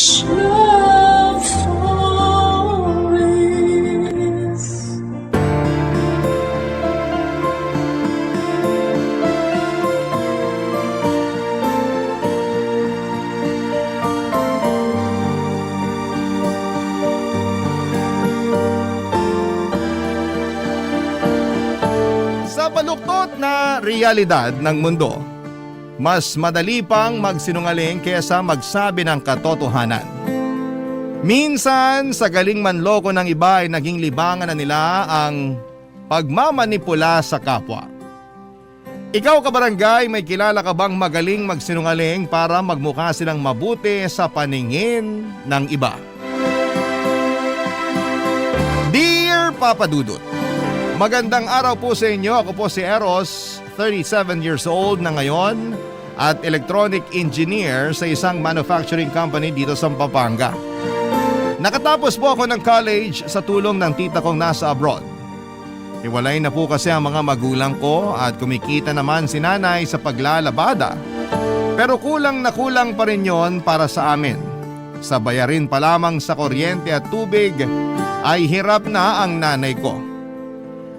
love stories. Sa baluktot na realidad ng mundo, mas madali pang magsinungaling kaysa magsabi ng katotohanan. Minsan, sa galing manloko ng iba ay naging libangan na nila ang pagmamanipula sa kapwa. Ikaw kabarangay, may kilala ka bang magaling magsinungaling para magmukha silang mabuti sa paningin ng iba? Dear Papa Dudut, magandang araw po sa inyo. Ako po si Eros, 37 years old na ngayon at electronic engineer sa isang manufacturing company dito sa Pampanga. Nakatapos po ako ng college sa tulong ng tita kong nasa abroad. Hiwalay na po kasi ang mga magulang ko at kumikita naman si nanay sa paglalabada. Pero kulang na kulang pa rin yon para sa amin. Sa bayarin pa lamang sa kuryente at tubig ay hirap na ang nanay ko.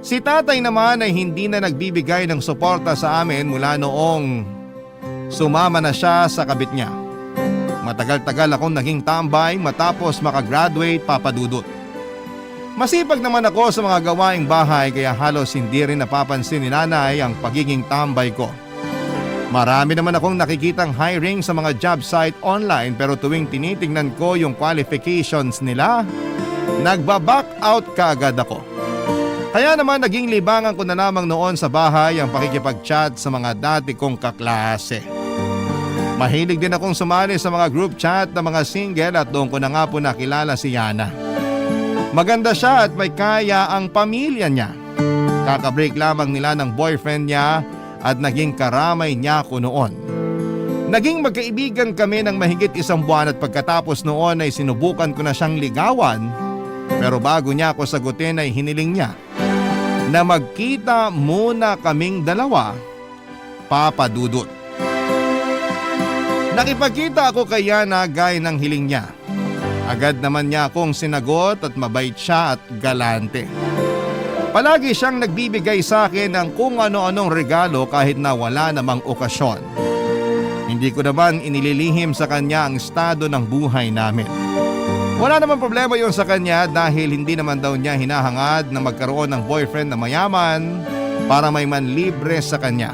Si tatay naman ay hindi na nagbibigay ng suporta sa amin mula noong sumama na siya sa kabit niya. Matagal-tagal akong naging tambay matapos makagraduate, Papa Dudut. Masipag naman ako sa mga gawaing bahay kaya halos hindi rin napapansin ni nanay ang pagiging tambay ko. Marami naman akong nakikitang hiring sa mga job site online pero tuwing tinitingnan ko yung qualifications nila, nagba-back out kaagad ako. Kaya naman naging libangan ko na lamang noon sa bahay ang pakikipag-chat sa mga dati kong kaklase. Mahilig din akong sumali sa mga group chat ng mga single at doon ko na nga po nakilala si Yana. Maganda siya at may kaya ang pamilya niya. Kakabreak lamang nila ng boyfriend niya at naging karamay niya ko noon. Naging magkaibigan kami ng mahigit 1 buwan at pagkatapos noon ay sinubukan ko na siyang ligawan. Pero bago niya ako sagutin ay hiniling niya na magkita muna kaming dalawa, Papa Dudut. Nakipagkita ako kay Yana gaya ng hiling niya. Agad naman niya akong sinagot at mabait siya at galante. Palagi siyang nagbibigay sa akin ng kung ano-anong regalo kahit na wala namang okasyon. Hindi ko naman inililihim sa kanya ang estado ng buhay namin. Wala naman problema yon sa kanya dahil hindi naman daw niya hinahangad na magkaroon ng boyfriend na mayaman para may manlibre sa kanya.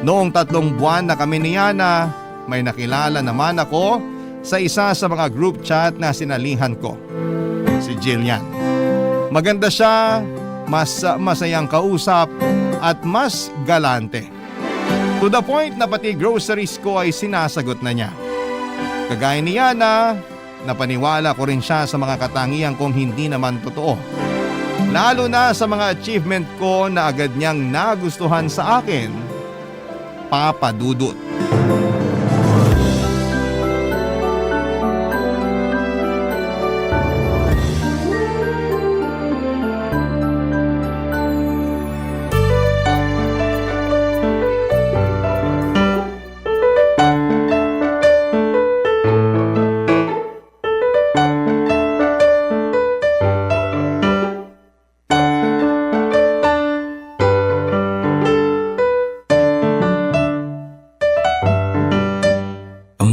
Noong 3 buwan na kami ni Yana, may nakilala naman ako sa isa sa mga group chat na sinalihan ko, si Jillian. Maganda siya, mas masayang kausap at mas galante. To the point na pati groceries ko ay sinasagot na niya. Kagaya ni Yana, napaniwala ko rin siya sa mga katangian kong hindi naman totoo. Lalo na sa mga achievement ko na agad niyang nagustuhan sa akin, Papa Dudut.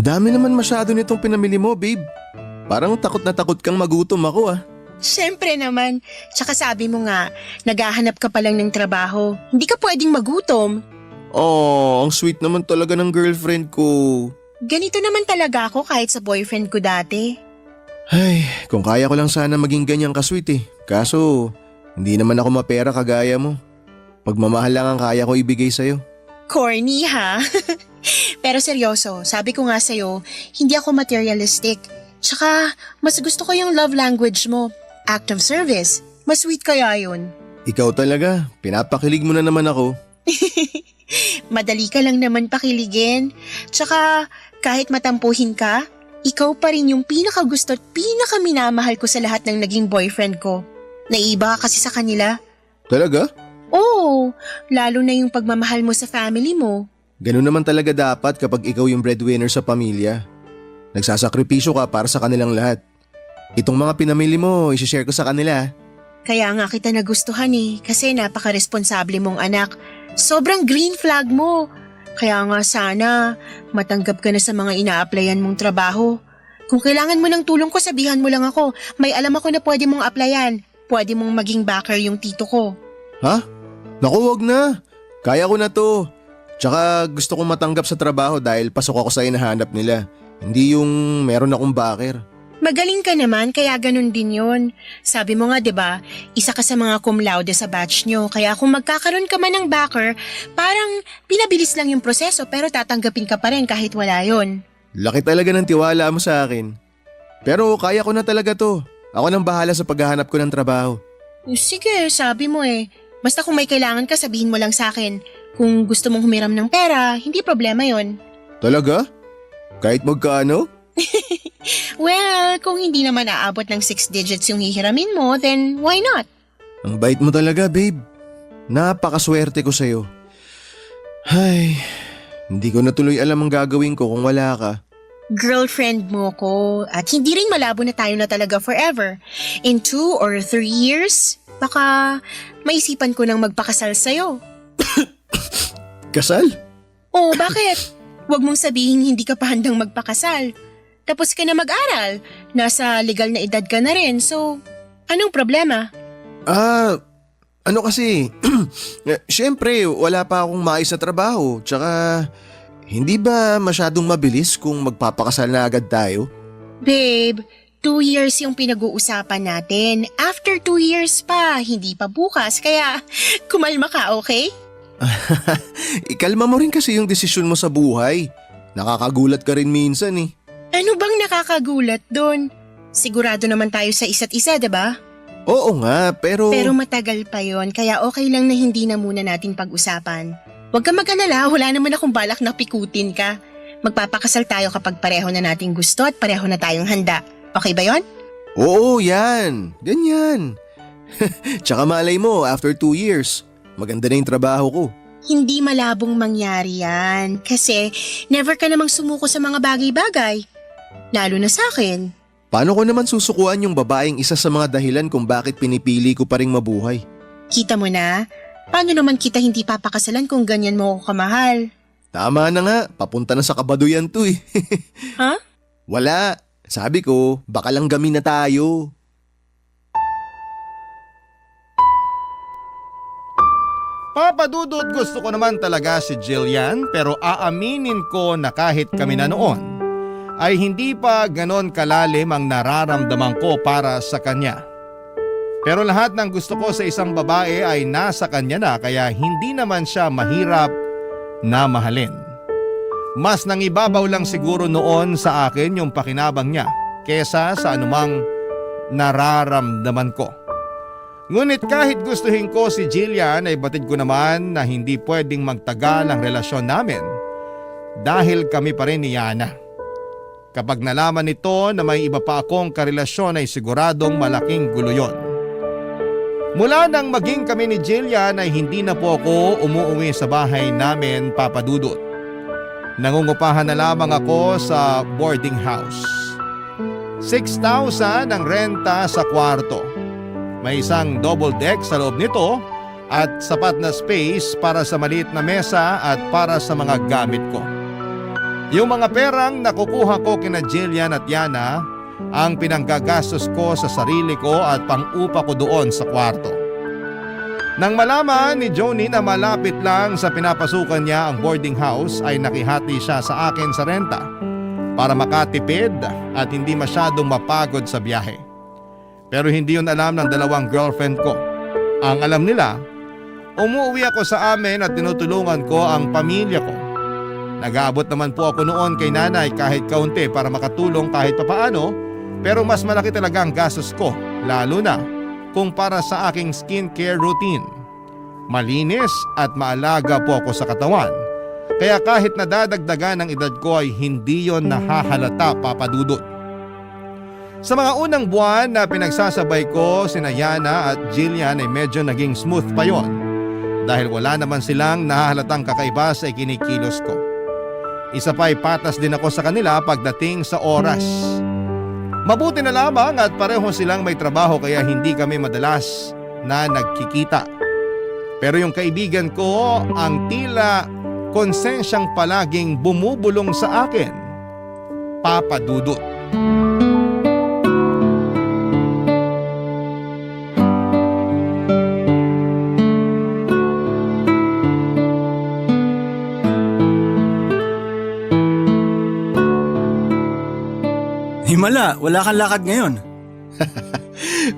Dami naman masyado nitong pinamili mo, babe. Parang takot na takot kang magutom ako ah. Siyempre naman. Tsaka sabi mo nga, naghahanap ka pa lang ng trabaho. Hindi ka pwedeng magutom. Oh, ang sweet naman talaga ng girlfriend ko. Ganito naman talaga ako kahit sa boyfriend ko dati. Ay, kung kaya ko lang sana maging ganyan ka-sweet eh. Kaso, hindi naman ako mapera kagaya mo. Pagmamahal lang ang kaya ko ibigay sa'yo. Corny ha? Pero seryoso, sabi ko nga sa'yo, hindi ako materialistic. Tsaka, mas gusto ko yung love language mo. Act of service. Mas sweet kaya yun. Ikaw talaga, pinapakilig mo na naman ako. Madali ka lang naman pakiligin. Tsaka, kahit matampuhin ka, ikaw pa rin yung pinakagusto at pinakaminamahal ko sa lahat ng naging boyfriend ko. Naiiba ka kasi sa kanila. Talaga? Oo, lalo na yung pagmamahal mo sa family mo. Ganun naman talaga dapat kapag ikaw yung breadwinner sa pamilya. Nagsasakripisyo ka para sa kanilang lahat. Itong mga pinamili mo, isishare ko sa kanila. Kaya nga kita nagustuhan kasi napaka-responsable mong anak. Sobrang green flag mo. Kaya nga sana matanggap ka na sa mga ina-applyan mong trabaho. Kung kailangan mo ng tulong ko, sabihan mo lang ako. May alam ako na pwede mong applyan. Pwede mong maging backer yung tito ko. Ha? Naku, wag na. Kaya ko na to. Tsaka gusto kong matanggap sa trabaho dahil pasok ako sa hinahanap nila. Hindi yung meron akong backer. Magaling ka naman, kaya ganun din yun. Sabi mo nga 'di ba, isa ka sa mga cum laude sa batch nyo. Kaya kung magkakaroon ka man ng backer, parang pinabilis lang yung proseso pero tatanggapin ka pa rin kahit wala yun. Laki talaga ng tiwala mo sa akin. Pero kaya ko na talaga to. Ako nang bahala sa paghahanap ko ng trabaho. Sige, sabi mo Basta kung may kailangan ka, sabihin mo lang sa akin. Kung gusto mong humiram ng pera, hindi problema yon. Talaga? Kahit magkano? Well, kung hindi naman aabot ng 6 digits yung hihiramin mo, then why not? Ang bait mo talaga, babe. Napakaswerte ko sa'yo. Ay, hindi ko na tuloy alam ang gagawin ko kung wala ka. Girlfriend mo ko at hindi rin malabo na tayo na talaga forever. In 2 or 3 years, baka maisipan ko nang magpakasal sa'yo. Kasal? Oh, bakit? Huwag mong sabihin hindi ka pa handang magpakasal. Tapos ka na mag-aral. Nasa legal na edad ka na rin, so anong problema? Ano kasi, syempre wala pa akong maayos na trabaho. Tsaka, hindi ba masyadong mabilis kung magpapakasal na agad tayo? Babe, 2 years yung pinag-uusapan natin. After 2 years pa, hindi pa bukas. Kaya kumalma ka, okay? Ikalma mo rin kasi yung desisyon mo sa buhay. Nakakagulat ka rin minsan eh. Ano bang nakakagulat doon? Sigurado naman tayo sa isa't isa, diba? Oo nga, pero... Pero matagal pa yon, kaya okay lang na hindi na muna natin pag-usapan. Huwag ka mag-alala, wala naman akong balak na pikutin ka. Magpapakasal tayo kapag pareho na nating gusto at pareho na tayong handa. Okay ba yon? Oo, yan. Ganyan. Tsaka malay mo, after 2 years, maganda na yung trabaho ko. Hindi malabong mangyari yan kasi never ka namang sumuko sa mga bagay-bagay. Lalo na sa akin. Paano ko naman susukuan yung babaeng isa sa mga dahilan kung bakit pinipili ko pa ring mabuhay? Kita mo na? Paano naman kita hindi papakasalan kung ganyan mo ako kamahal? Tama na nga, papunta na sa kabaduyan to eh. Ha? Wala, sabi ko, baka lang gamin na tayo. Papadudot, gusto ko naman talaga si Jillian pero aaminin ko na kahit kami na noon ay hindi pa ganon kalalim ang nararamdaman ko para sa kanya. Pero lahat ng gusto ko sa isang babae ay nasa kanya na kaya hindi naman siya mahirap na mahalin. Mas nangibabaw lang siguro noon sa akin yung pakinabang niya kesa sa anumang nararamdaman ko. Ngunit kahit gustuhin ko si Jillian ay batid ko naman na hindi pwedeng magtagal ang relasyon namin dahil kami pa rin ni Yana. Kapag nalaman nito na may iba pa akong karelasyon ay siguradong malaking gulo yun. Mula nang maging kami ni Jillian ay hindi na po ako umuwi sa bahay namin, Papadudot. Nangungupahan na lamang ako sa boarding house. 6,000 ang renta sa kwarto. May isang double deck sa loob nito at sapat na space para sa maliit na mesa at para sa mga gamit ko. Yung mga perang nakukuha ko kina Jillian at Yana ang pinanggagastos ko sa sarili ko at pang-upa ko doon sa kwarto. Nang malaman ni Joni na malapit lang sa pinapasukan niya ang boarding house ay nakihati siya sa akin sa renta para makatipid at hindi masyadong mapagod sa biyahe. Pero hindi yun alam ng dalawang girlfriend ko. Ang alam nila, umuwi ako sa amin at tinutulungan ko ang pamilya ko. Nag-aabot naman po ako noon kay nanay kahit kaunti para makatulong kahit papaano, pero mas malaki talaga ang gastos ko, lalo na kung para sa aking skincare routine. Malinis at maalaga po ako sa katawan, kaya kahit nadadagdagan ng edad ko ay hindi yon nahahalata, Papadudot. Sa mga unang buwan na pinagsasabay ko sina Yana at Jillian ay medyo naging smooth pa yon dahil wala naman silang nahahalatang kakaiba sa ikinikilos ko. Isa pa'y patas din ako sa kanila pagdating sa oras. Mabuti na lamang at pareho silang may trabaho kaya hindi kami madalas na nagkikita. Pero yung kaibigan ko ang tila konsensyang palaging bumubulong sa akin. Papa Dudut. Himala, wala kang lakad ngayon.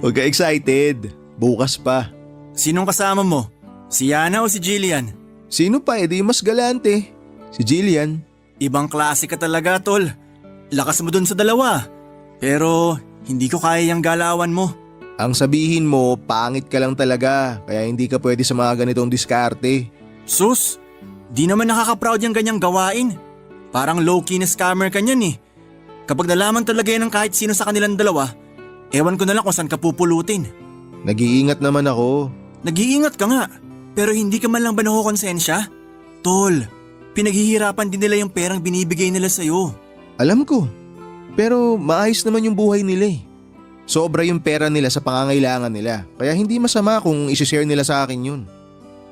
Huwag ka excited. Bukas pa. Sinong kasama mo? Si Yana o si Jillian? Sino pa edi mas galante? Si Jillian. Ibang klase ka talaga, tol. Lakas mo dun sa dalawa. Pero hindi ko kaya yung galawan mo. Ang sabihin mo, pangit ka lang talaga. Kaya hindi ka pwede sa mga ganitong diskarte. Sus, di naman nakaka-proud yung ganyang gawain. Parang low-key na scammer ka niyan eh. Kapag nalaman talaga yan ng kahit sino sa kanilang dalawa, ewan ko na lang kung saan ka pupulutin. Nag-iingat naman ako. Nag-iingat ka nga, pero hindi ka man lang ba nakukonsensya? Tol, pinaghihirapan din nila yung perang binibigay nila sa'yo. Alam ko. Pero maayos naman yung buhay nila eh. Sobra yung pera nila sa pangangailangan nila. Kaya hindi masama kung isi-share nila sa akin yun.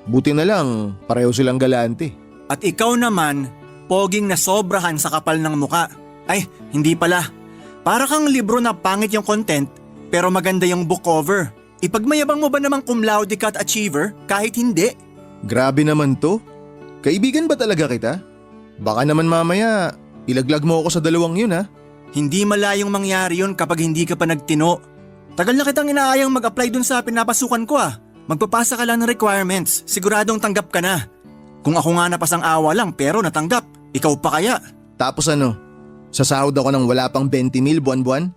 Buti na lang, pareho silang galante. At ikaw naman, poging na sobrahan sa kapal ng muka. Ay, hindi pala. Para kang libro na pangit yung content, pero maganda yung book cover. Ipagmayabang mo ba namang cum laude ka at achiever kahit hindi? Grabe naman to. Kaibigan ba talaga kita? Baka naman mamaya, ilaglag mo ako sa dalawang yun ha. Hindi malayong mangyari yun kapag hindi ka pa nagtino. Tagal na kitang inaayang mag-apply dun sa pinapasukan ko ah. Magpapasa ka lang ng requirements, siguradong tanggap ka na. Kung ako nga napasang awa lang pero natanggap, ikaw pa kaya? Tapos ano? Sasahod ako ng wala pang 20,000 buwan-buwan?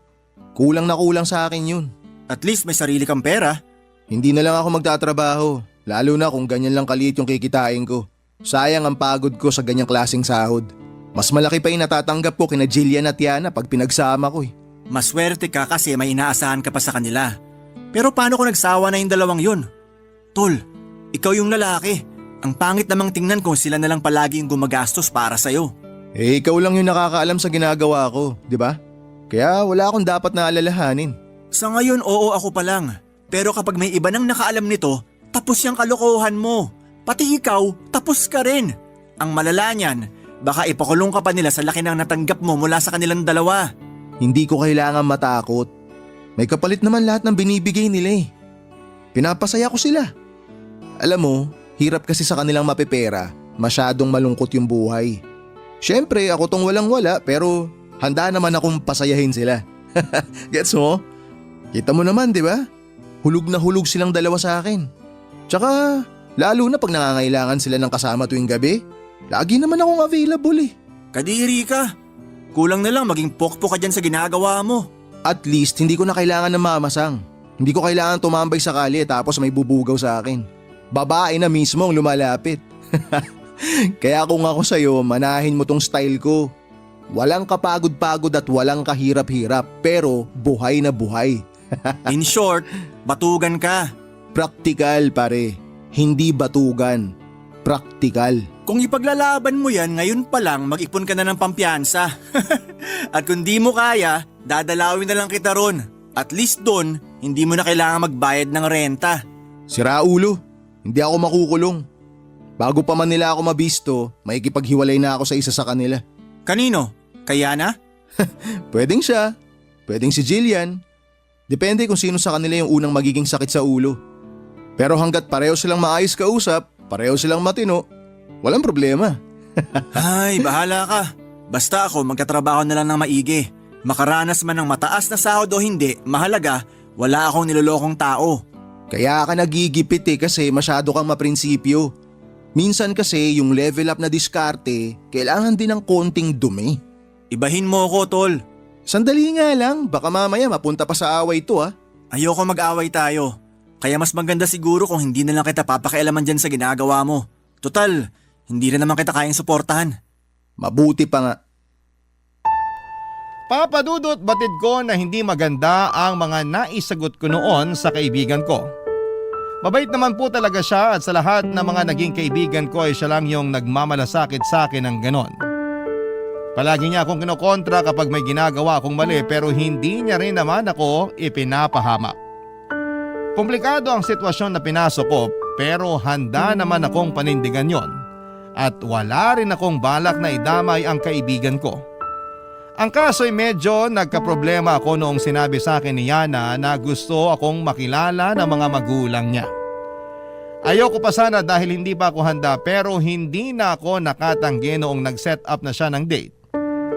Kulang na kulang sa akin yun. At least may sarili kang pera. Hindi na lang ako magtatrabaho, lalo na kung ganyan lang kaliit yung kikitain ko. Sayang ang pagod ko sa ganyang klaseng sahod. Mas malaki pa yung natatanggap ko kina Jillian at Yana pag pinagsama ko eh. Maswerte ka kasi may inaasahan ka pa sa kanila. Pero paano kung nagsawa na yung dalawang yun? Tol, ikaw yung lalaki. Ang pangit namang tingnan kung sila na lang palagi yung gumagastos para sa'yo. Eh ikaw lang yung nakakaalam sa ginagawa ko, di ba? Kaya wala akong dapat na alalahanin. Sa ngayon oo ako pa lang. Pero kapag may iba nang nakaalam nito, tapos yung kalokohan mo. Pati ikaw, tapos ka rin. Ang malala niyan, baka ipakulong ka pa nila sa laki ng natanggap mo mula sa kanilang dalawa. Hindi ko kailangan matakot. May kapalit naman lahat ng binibigay nila eh. Pinapasaya ko sila. Alam mo, hirap kasi sa kanilang mapipera. Masyadong malungkot yung buhay. Siyempre ako tong walang-wala pero handa naman akong pasayahin sila. Gets mo? Kita mo naman di ba? Hulog na hulog silang dalawa sa akin. Tsaka lalo na pag nangangailangan sila ng kasama tuwing gabi, lagi naman akong available eh. Kadiri ka. Kulang na lang maging pokpok ka dyan sa ginagawa mo. At least hindi ko na kailangan ng mamasang. Hindi ko kailangan tumambay sa kalye tapos may bubugaw sa akin. Babae na mismo ang lumalapit. Kaya kung ako sa'yo, manahin mo tong style ko. Walang kapagod-pagod at walang kahirap-hirap pero buhay na buhay. In short, batugan ka. Praktikal pare, hindi batugan. Praktikal. Kung ipaglalaban mo yan, ngayon pa lang mag-ipon ka na ng pampiyansa. At kung di mo kaya, dadalawin na lang kita ron. At least doon, hindi mo na kailangan magbayad ng renta. Sira ulo, hindi ako makukulong. Bago pa man nila ako mabisto, makikipaghiwalay na ako sa isa sa kanila. Kanino? Kaya na? Pwedeng siya, pwedeng si Jillian. Depende kung sino sa kanila yung unang magiging sakit sa ulo. Pero hanggat pareho silang maayos kausap, pareho silang matino, walang problema. Ay, bahala ka. Basta ako magkatrabaho na lang ng maigi. Makaranas man ng mataas na sahod o hindi, mahalaga, wala akong nilolokong tao. Kaya ka nagigipit kasi masyado kang maprinsipyo. Minsan kasi yung level up na diskarte, kailangan din ng konting dumi. Ibahin mo ako, tol. Sandali nga lang, baka mamaya mapunta pa sa away to ha. Ayoko mag-away tayo. Kaya mas maganda siguro kung hindi na lang kita papakialaman dyan sa ginagawa mo. Total, hindi rin naman kita kayang suportahan. Mabuti pa nga. Papa Dudut, batid ko na hindi maganda ang mga naisagot ko noon sa kaibigan ko. Mabait naman po talaga siya at sa lahat ng mga naging kaibigan ko ay siya lang yung nagmamalasakit sa akin ng ganon. Palagi niya akong kinokontra kapag may ginagawa akong mali pero hindi niya rin naman ako ipinapahamak. Komplikado ang sitwasyon na pinasok ko pero handa naman akong panindigan yon at wala rin akong balak na idamay ang kaibigan ko. Ang kaso ay medyo nagkaproblema ako noong sinabi sa akin ni Yana na gusto akong makilala ng mga magulang niya. Ayoko pa sana dahil hindi pa ako handa pero hindi na ako nakatanggi noong nag-set up na siya ng date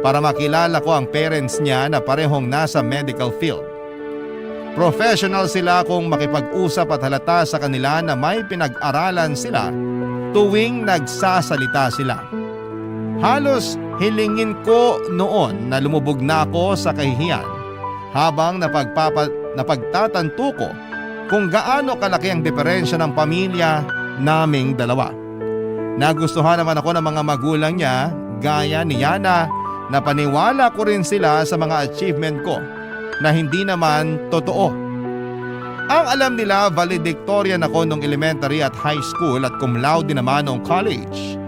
para makilala ko ang parents niya na parehong nasa medical field. Professional sila kung makipag-usap at halata sa kanila na may pinag-aralan sila tuwing nagsasalita sila. Halos hilingin ko noon na lumubog na ako sa kahihiyan habang napagtatanto ko kung gaano kalaki ang diferensya ng pamilya naming dalawa. Nagustuhan naman ako ng mga magulang niya gaya ni Yana na paniwala ko rin sila sa mga achievement ko na hindi naman totoo. Ang alam nila valedictorian ako nung elementary at high school at cum laude naman nung college.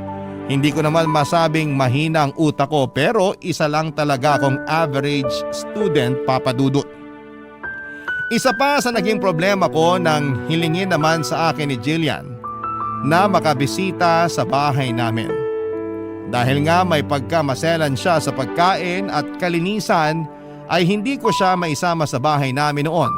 Hindi ko naman masabing mahina ang utak ko pero isa lang talaga akong average student, Papa Dudut. Isa pa sa naging problema ko nang hilingin naman sa akin ni Jillian na makabisita sa bahay namin. Dahil nga may pagkamaselan siya sa pagkain at kalinisan ay hindi ko siya maisama sa bahay namin noon.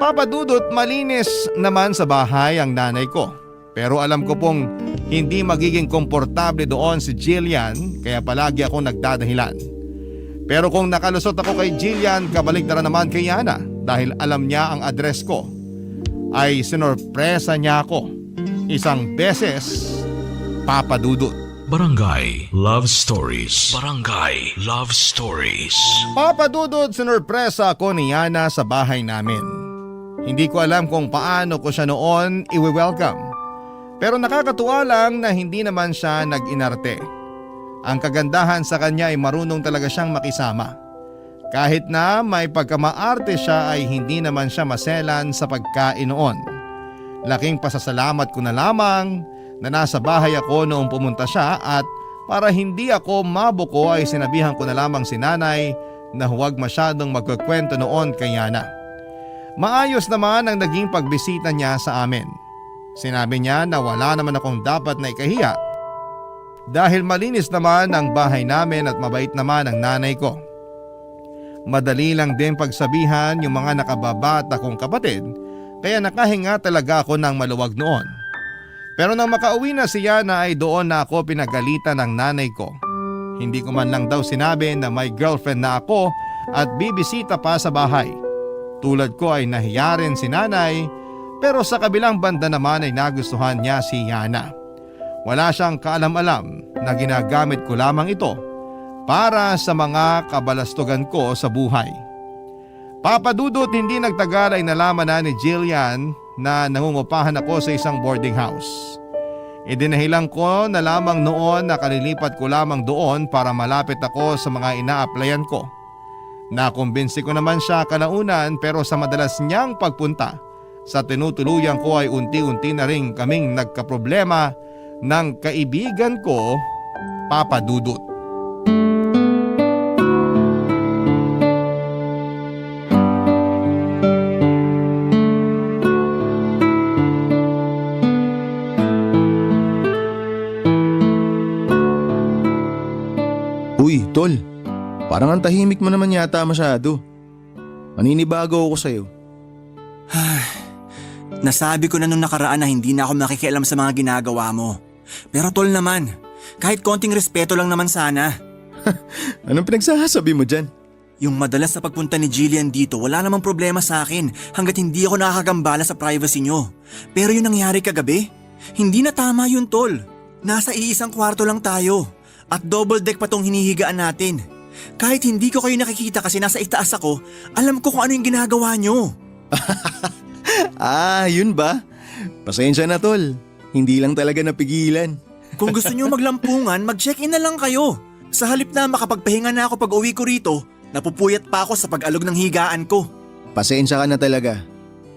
Papa Dudut, malinis naman sa bahay ang nanay ko. Pero alam ko pong hindi magiging komportable doon si Jillian kaya palagi ako nagdadahilan. Pero kung nakalusot ako kay Jillian, kabaligtaran naman kay Yana dahil alam niya ang address ko. Ay sinorpresa niya ako isang beses, Papa Dudut. Barangay Love Stories. Barangay Love Stories. Papa Dudut, sinorpresa ako ni Yana sa bahay namin. Hindi ko alam kung paano ko siya noon iwi-welcome. Pero nakakatuwa lang na hindi naman siya nag-inarte. Ang kagandahan sa kanya ay marunong talaga siyang makisama. Kahit na may pagkamaarte siya ay hindi naman siya maselan sa pagkain noon. Laking pasasalamat ko na lamang na nasa bahay ako noong pumunta siya at para hindi ako mabuko ay sinabihan ko na lamang si nanay na huwag masyadong magkukwento noon kay Yana. Maayos naman ang naging pagbisita niya sa amin. Sinabi niya na wala naman akong dapat na ikahiya dahil malinis naman ang bahay namin at mabait naman ang nanay ko. Madali lang din pagsabihan yung mga nakababata kong kapatid kaya nakahinga talaga ako ng maluwag noon. Pero nang makauwi na si Yana ay doon na ako pinagalitan ng nanay ko. Hindi ko man lang daw sinabi na may girlfriend na ako at bibisita pa sa bahay. Tulad ko ay nahiya rin si nanay. Pero sa kabilang banda naman ay nagustuhan niya si Yana. Wala siyang kaalam-alam na ginagamit ko lamang ito para sa mga kabalastugan ko sa buhay. Papa Dudut, hindi nagtagal ay nalaman na ni Jillian na nangungupahan ako sa isang boarding house. Idinahilan ko na lamang noon na kalilipat ko lamang doon para malapit ako sa mga ina-applyan ko. Nakumbinsi ko naman siya kalaunan pero sa madalas niyang pagpunta sa tinutuluyan ko ay unti-unti na rin kaming nagkaproblema ng kaibigan ko, Papa Dudut. Uy, tol. Parang ang tahimik mo naman yata masyado. Maninibago ako sa'yo. Nasabi ko na nung nakaraan na hindi na ako makikialam sa mga ginagawa mo. Pero tol naman, kahit konting respeto lang naman sana. Anong pinagsasabi mo dyan? Yung madalas sa pagpunta ni Jillian dito, wala namang problema sa akin hanggat hindi ako nakakagambala sa privacy nyo. Pero yung nangyari kagabi, hindi na tama yun tol. Nasa iisang kwarto lang tayo at double deck pa tong hinihigaan natin. Kahit hindi ko kayo nakikita kasi nasa itaas ako, alam ko kung ano yung ginagawa nyo. Yun ba? Pasensya na tol. Hindi lang talaga napigilan. Kung gusto nyo maglampungan, mag-check-in na lang kayo. Sa halip na makapagpahinga na ako pag uwi ko rito, napupuyat pa ako sa pag-alog ng higaan ko. Pasensya ka na talaga.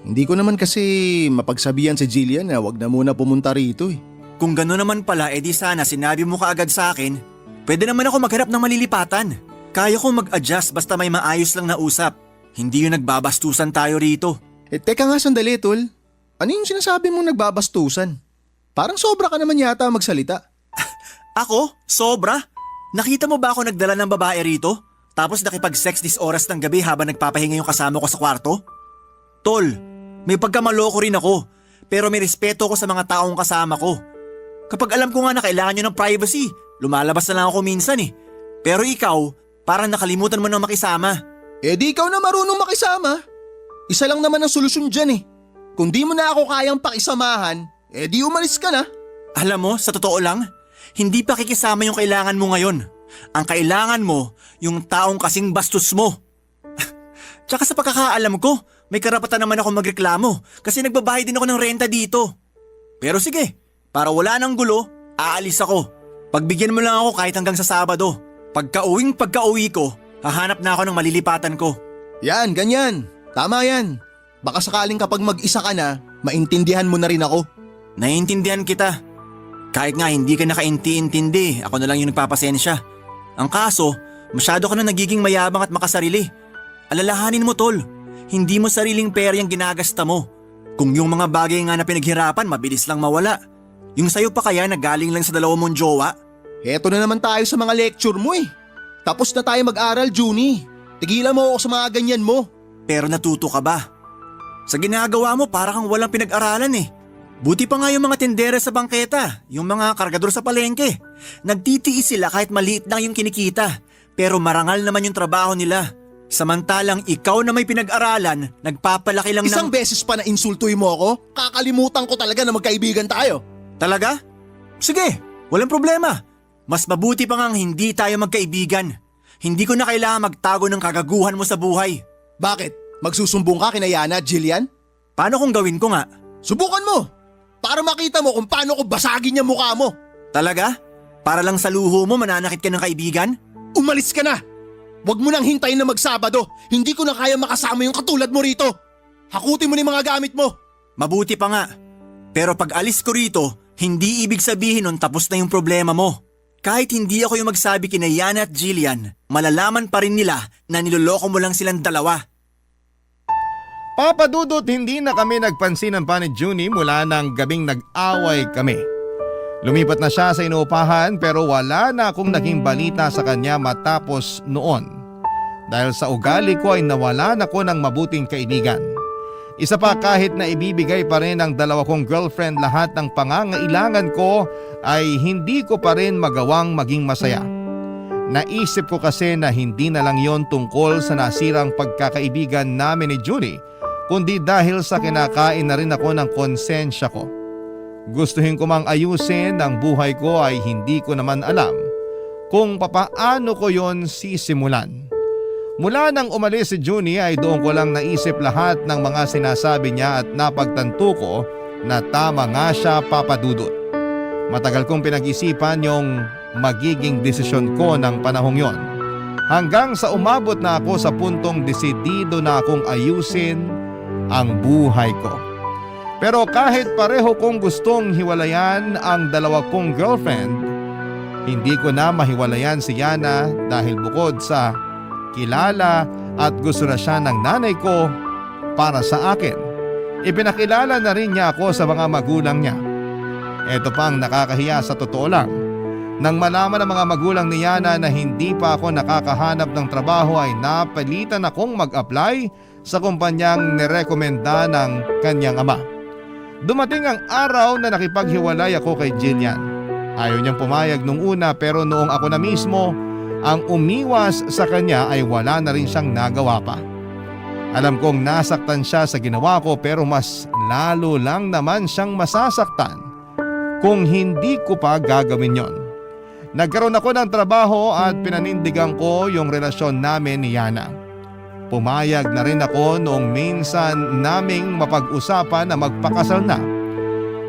Hindi ko naman kasi mapagsabihan si Jillian na wag na muna pumunta rito eh. Kung gano'n naman pala, edi sana sinabi mo kaagad sa akin. Pwede naman ako maghanap ng malilipatan. Kaya ko mag-adjust basta may maayos lang na usap. Hindi yung nagbabastusan tayo rito. Teka nga sandali, tol. Ano yung sinasabi mong nagbabastusan? Parang sobra ka naman yata magsalita. Ako? Sobra? Nakita mo ba ako nagdala ng babae rito? Tapos nakipag-sex this oras ng gabi habang nagpapahinga yung kasama ko sa kwarto? Tol, may pagkamaloko rin ako. Pero may respeto ko sa mga taong kasama ko. Kapag alam ko nga na kailangan nyo ng privacy, lumalabas na lang ako minsan eh. Pero ikaw, parang nakalimutan mo nang makisama. Di ikaw na marunong makisama. Isa lang naman ang solusyon dyan eh. Kung di mo na ako kayang pakisamahan, di umalis ka na. Alam mo, sa totoo lang, hindi pa kikisama yung kailangan mo ngayon. Ang kailangan mo, yung taong kasing bastos mo. Tsaka sa pagkakaalam ko, may karapatan naman ako magreklamo kasi nagbabayad din ako ng renta dito. Pero sige, para wala nang gulo, aalis ako. Pagbigyan mo lang ako kahit hanggang sa Sabado. Pagka-uwi ko, hahanap na ako ng malilipatan ko. Yan, ganyan. Tama yan. Baka sakaling kapag mag-isa ka na, maintindihan mo na rin ako. Naiintindihan kita. Kahit nga hindi ka nakainti-intindi, ako na lang yung nagpapasensya. Ang kaso, masyado ka na nagiging mayabang at makasarili. Alalahanin mo tol, hindi mo sariling pera yung ginagasta mo. Kung yung mga bagay nga na pinaghirapan, mabilis lang mawala. Yung sayo pa kaya na galing lang sa dalawa mong jowa? Heto na naman tayo sa mga lecture mo eh. Tapos na tayo mag-aral, Junie. Tigilan mo ako sa mga ganyan mo. Pero natuto ka ba? Sa ginagawa mo para kang walang pinag-aralan eh. Buti pa nga yung mga tindera sa bangketa, yung mga kargador sa palengke. Nagtitiis sila kahit maliit lang yung kinikita. Pero marangal naman yung trabaho nila. Samantalang ikaw na may pinag-aralan, nagpapalaki lang Isang beses pa na insultuin mo ako, kakalimutan ko talaga na magkaibigan tayo. Talaga? Sige, walang problema. Mas mabuti pa ngang hindi tayo magkaibigan. Hindi ko na kailangan magtago ng kagaguhan mo sa buhay. Bakit? Magsusumbong ka kina Yana at Jillian? Paano kung gawin ko nga? Subukan mo! Para makita mo kung paano ko basagin yung mukha mo. Talaga? Para lang sa luho mo mananakit ka ng kaibigan? Umalis ka na! Huwag mo nang hintayin na magsabado. Hindi ko na kaya makasama yung katulad mo rito. Hakutin mo ni mga gamit mo. Mabuti pa nga. Pero pag alis ko rito, hindi ibig sabihin nun tapos na yung problema mo. Kahit hindi ako yung magsabi kina Yana at Jillian, malalaman pa rin nila na niloloko mo lang silang dalawa. Papa Dudut, hindi na kami nagpansinan pa ni Junie mula ng gabing nag-away kami. Lumipat na siya sa inuupahan pero wala na akong naging balita sa kanya matapos noon. Dahil sa ugali ko ay nawalan ako ng mabuting kaibigan. Isa pa, kahit na ibibigay pa rin ng dalawa kong girlfriend lahat ng pangangailangan ko ay hindi ko pa rin magawang maging masaya. Naisip ko kasi na hindi na lang yon tungkol sa nasirang pagkakaibigan namin ni Junie, kundi dahil sa kinakain na rin ako ng konsensya ko. Gustuhin ko mang ayusin ang buhay ko ay hindi ko naman alam kung papaano ko yon sisimulan. Mula nang umalis si Junie ay doon ko lang naisip lahat ng mga sinasabi niya at napagtanto ko na tama nga siya, Papa Dudut. Matagal kong pinag-isipan yung magiging desisyon ko ng panahong yon. Hanggang sa umabot na ako sa puntong desidido na akong ayusin ang buhay ko. Pero kahit pareho kong gustong hiwalayan ang dalawa kong girlfriend, hindi ko na mahiwalayan si Yana dahil bukod sa kilala at gusto na siya ng nanay ko para sa akin, ipinakilala na rin niya ako sa mga magulang niya. Ito pang nakakahiya sa totoo lang. Nang malaman ng mga magulang ni Yana na hindi pa ako nakakahanap ng trabaho ay napilitan akong mag-apply sa kumpanyang nirekomenda ng kanyang ama. Dumating ang araw na nakipaghiwalay ako kay Jillian. Ayaw niyang pumayag nung una pero noong ako na mismo ang umiwas sa kanya ay wala na rin siyang nagawa pa. Alam kong nasaktan siya sa ginawa ko pero mas lalo lang naman siyang masasaktan kung hindi ko pa gagawin yon. Nagkaroon ako ng trabaho at pinanindigan ko yung relasyon namin ni Yana. Pumayag na rin ako noong minsan naming mapag-usapan na magpakasal na.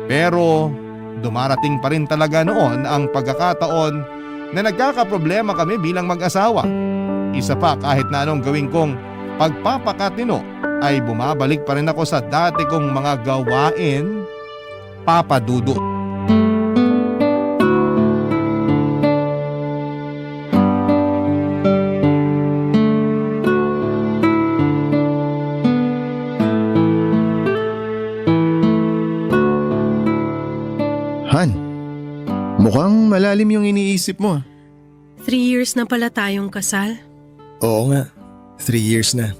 Pero dumarating pa rin talaga noon ang pagkakataon na nagkakaproblema kami bilang mag-asawa. Isa pa, kahit na anong gawin kong pagpapakatino ay bumabalik pa rin ako sa dati kong mga gawain, Papa Dudut. malalim yung iniisip mo. 3 years na pala tayong kasal. Oo nga, 3 years na.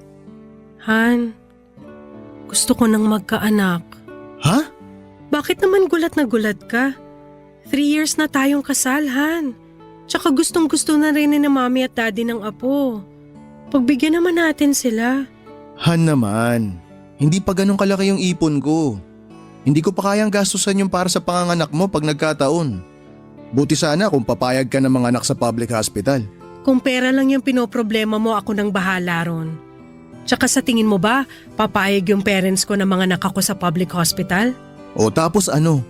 Han, gusto ko nang magkaanak. Ha? Bakit naman gulat na gulat ka? 3 years na tayong kasal, Han. Tsaka gustong gusto na rin ni na mami at daddy ng apo. Pagbigyan naman natin sila. Han naman, hindi pa ganun kalaki yung ipon ko. Hindi ko pa kayang gastusan yung para sa panganganak mo pag nagkataon. Buti sana kung papayag ka ng mga anak sa public hospital. Kung pera lang yung pinoproblema mo, ako nang bahala ron. Tsaka sa tingin mo ba, papayag yung parents ko na mga anak ako sa public hospital? O tapos ano?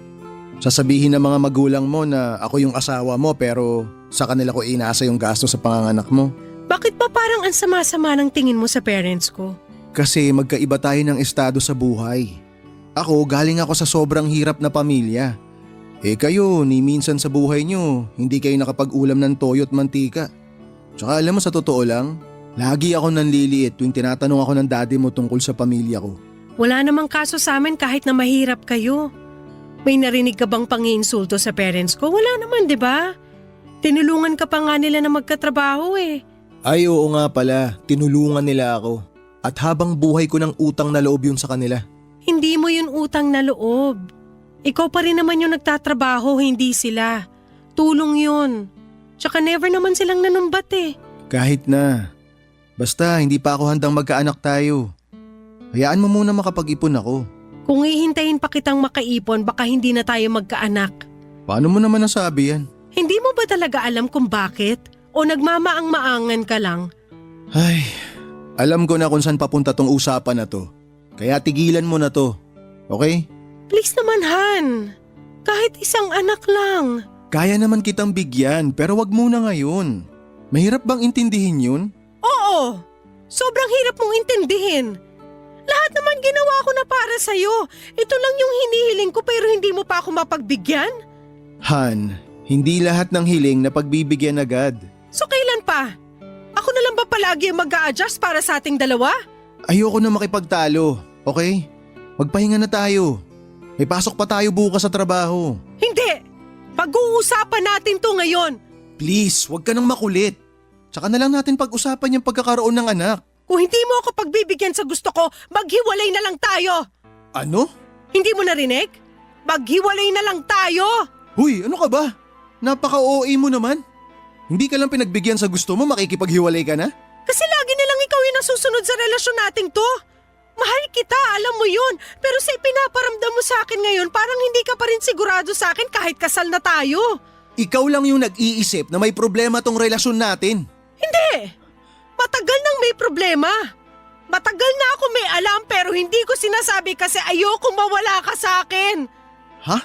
Sasabihin ng mga magulang mo na ako yung asawa mo pero sa kanila ko inaasa yung gasto sa panganganak mo. Bakit ba parang ang sama-sama ng tingin mo sa parents ko? Kasi magkaiba tayo ng estado sa buhay. Ako galing ako sa sobrang hirap na pamilya. Kayo, ni minsan sa buhay nyo, hindi kayo nakapag-ulam ng toyo at mantika. Tsaka alam mo sa totoo lang, lagi ako nanliliit tuwing tinatanong ako ng daddy mo tungkol sa pamilya ko. Wala namang kaso sa amin kahit na mahirap kayo. May narinig ka bang pangiinsulto sa parents ko? Wala naman, di ba? Tinulungan ka pa nga nila na magkatrabaho eh. Ay oo nga pala, tinulungan nila ako. At habang buhay ko ng utang na loob yun sa kanila. Hindi mo yun utang na loob. Ikaw pa rin naman yung nagtatrabaho, hindi sila. Tulong yun. Tsaka never naman silang nanumbat eh. Kahit na. Basta hindi pa ako handang magkaanak tayo. Hayaan mo muna makapag-ipon ako. Kung ihintayin pa kitang makaipon, baka hindi na tayo magkaanak. Paano mo naman nasabi yan? Hindi mo ba talaga alam kung bakit? O nagmamaang-maangan ka lang? Ay, alam ko na kung saan papunta tong usapan na to. Kaya tigilan mo na to. Okay? Please naman, Han. Kahit isang anak lang. Kaya naman kitang bigyan pero wag muna ngayon. Mahirap bang intindihin yun? Oo. Sobrang hirap mong intindihin. Lahat naman ginawa ko na para sa'yo. Ito lang yung hinihiling ko pero hindi mo pa ako mapagbigyan? Han, hindi lahat ng hiling na pagbibigyan agad. So kailan pa? Ako na lang ba palagi ang mag-a-adjust para sa ating dalawa? Ayoko na makipagtalo, okay? Magpahinga na tayo. May pasok pa tayo bukas sa trabaho. Hindi! Pag-uusapan natin to ngayon. Please, wag ka nang makulit. Tsaka na lang natin pag-usapan yung pagkakaroon ng anak. Kung hindi mo ako pagbibigyan sa gusto ko, maghiwalay na lang tayo. Ano? Hindi mo narinig? Maghiwalay na lang tayo. Huy, ano ka ba? Napaka-OA mo naman. Hindi ka lang pinagbigyan sa gusto mo, makikipaghiwalay ka na? Kasi lagi na lang ikaw yung nasusunod sa relasyon nating to. Mahal kita, alam mo yun. Pero sa ipinaparamdam mo sa akin ngayon, parang hindi ka pa rin sigurado sa akin kahit kasal na tayo. Ikaw lang yung nag-iisip na may problema tong relasyon natin. Hindi! Matagal nang may problema. Matagal na ako may alam pero hindi ko sinasabi kasi ayokong mawala ka sa akin. Ha?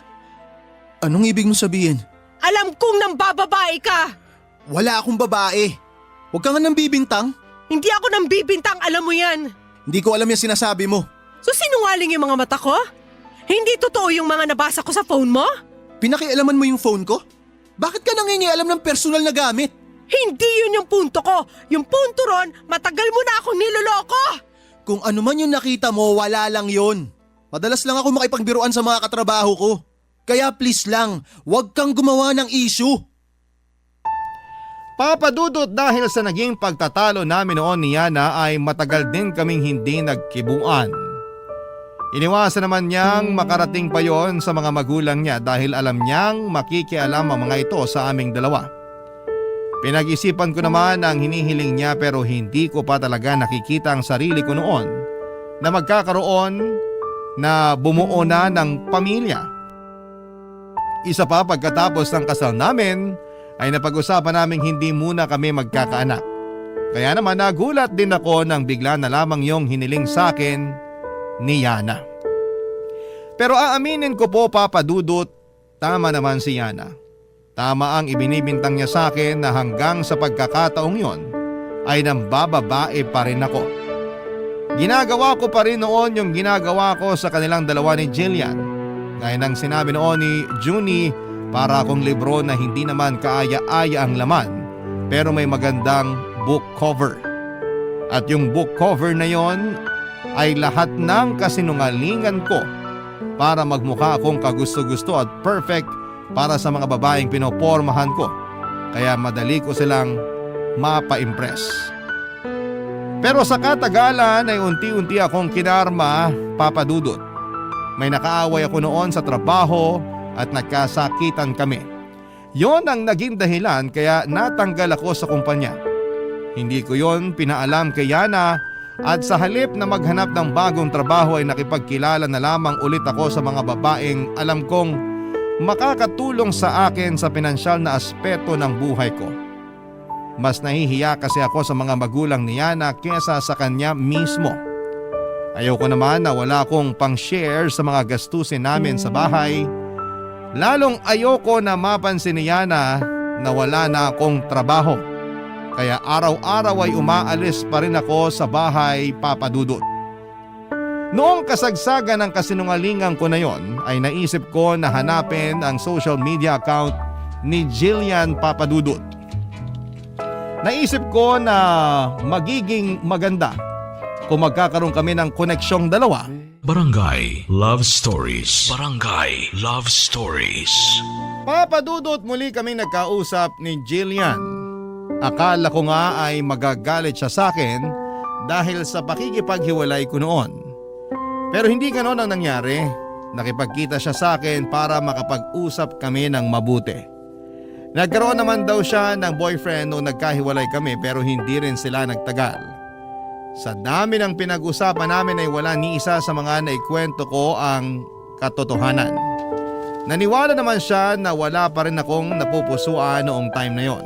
Anong ibig mo sabihin? Alam kong nambababae ka. Wala akong babae. Huwag ka nga nang bibintang. Hindi ako nambibintang, alam mo yan. Hindi ko alam yung sinasabi mo. So sinungaling yung mga mata ko? Hindi totoo yung mga nabasa ko sa phone mo? Pinakialaman mo yung phone ko? Bakit ka nangingialam ng personal na gamit? Hindi yun yung punto ko. Yung punto ron, matagal mo na akong niloloko. Kung ano man yung nakita mo, wala lang yun. Madalas lang ako makipagbiruan sa mga katrabaho ko. Kaya please lang, huwag kang gumawa ng issue. Papa Dudut, dahil sa naging pagtatalo namin noon ni Yana ay matagal din kaming hindi nagkibuan. Iniwasan naman niyang makarating pa yon sa mga magulang niya dahil alam niyang makikialam ang mga ito sa aming dalawa. Pinag-isipan ko naman ang hinihiling niya pero hindi ko pa talaga nakikita ang sarili ko noon na magkakaroon na bumuo na ng pamilya. Isa pa, pagkatapos ng kasal namin ay napag-usapan naming hindi muna kami magkakaanak. Kaya naman nagulat din ako nang bigla na lamang yung hiniling sa akin ni Yana. Pero aaminin ko po, Papa Dudut, tama naman si Yana. Tama ang ibinibintang niya sa akin na hanggang sa pagkakataong yon ay nambababae pa rin ako. Ginagawa ko pa rin noon yung ginagawa ko sa kanilang dalawa ni Jillian. Gaya ng sinabi noon ni Junie, para akong libro na hindi naman kaaya-aya ang laman pero may magandang book cover. At yung book cover na yon ay lahat ng kasinungalingan ko para magmukha akong kagusto-gusto at perfect para sa mga babaeng pinopormahan ko. Kaya madali ko silang mapa-impress. Pero sa katagalan ay unti-unti akong kinarma, Papa Dudut. May nakaaway ako noon sa trabaho at nagkasakitan kami. Yon ang naging dahilan kaya natanggal ako sa kumpanya. Hindi ko yon pinaalam kay Yana at sa halip na maghanap ng bagong trabaho ay nakipagkilala na lamang ulit ako sa mga babaeng alam kong makakatulong sa akin sa pinansyal na aspeto ng buhay ko. Mas nahihiya kasi ako sa mga magulang ni Yana kesa sa kanya mismo. Ayoko naman na wala akong pang-share sa mga gastusin namin sa bahay. Lalong ayoko na mapansin ni Yana na wala na akong trabaho. Kaya araw-araw ay umaalis pa rin ako sa bahay, Papa Dudut. Noong kasagsagan ng kasinungalingan ko na yon ay naisip ko na hanapin ang social media account ni Jillian, Papa Dudut. Naisip ko na magiging maganda kung magkakaroon kami ng koneksyong dalawa. Barangay Love Stories. Barangay Love Stories. Papa Dudut, muli kaming nagkausap ni Jillian. Akala ko nga ay magagalit siya sa akin dahil sa pakikipaghiwalay ko noon. Pero hindi ganon ang nangyari. Nakipagkita siya sa akin para makapag-usap kami ng mabuti. Nagkaroon naman daw siya ng boyfriend noong nagkahiwalay kami pero hindi rin sila nagtagal. Sa dami ng pinag-usapan namin ay wala ni isa sa mga naikwento ko ang katotohanan. Naniwala naman siya na wala pa rin akong napupusuan noong time na yon.